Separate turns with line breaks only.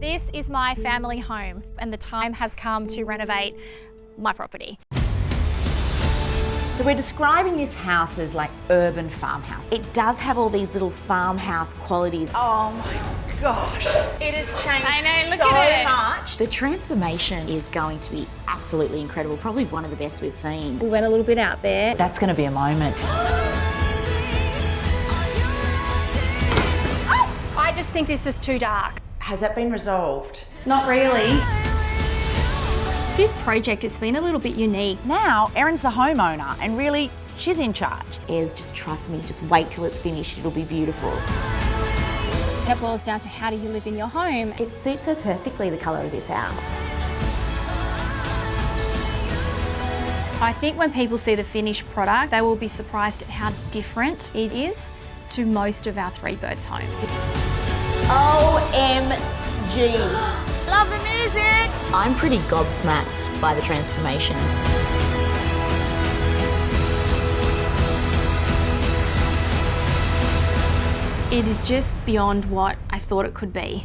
This is my family home and the time has come to renovate my property.
So we're describing this house as like urban farmhouse. It does have all these little farmhouse qualities.
Oh my gosh, it has changed
I know, look
so
at it.
much.
The transformation is going to be absolutely incredible, probably one of the best we've seen.
We went a little bit out there.
That's going to be a moment.
I just think this is too dark.
Has that been resolved?
Not really. This project, it's been a little bit unique.
Now, Erin's the homeowner and really, she's in charge.
Just trust me, just wait till it's finished, it'll be beautiful.
And it boils down to how do you live in your home.
It suits her perfectly, the colour of this house.
I think when people see the finished product, they will be surprised at how different it is to most of our Three Birds homes.
OMG. Love the music. I'm pretty gobsmacked by the transformation.
It is just beyond what I thought it could be.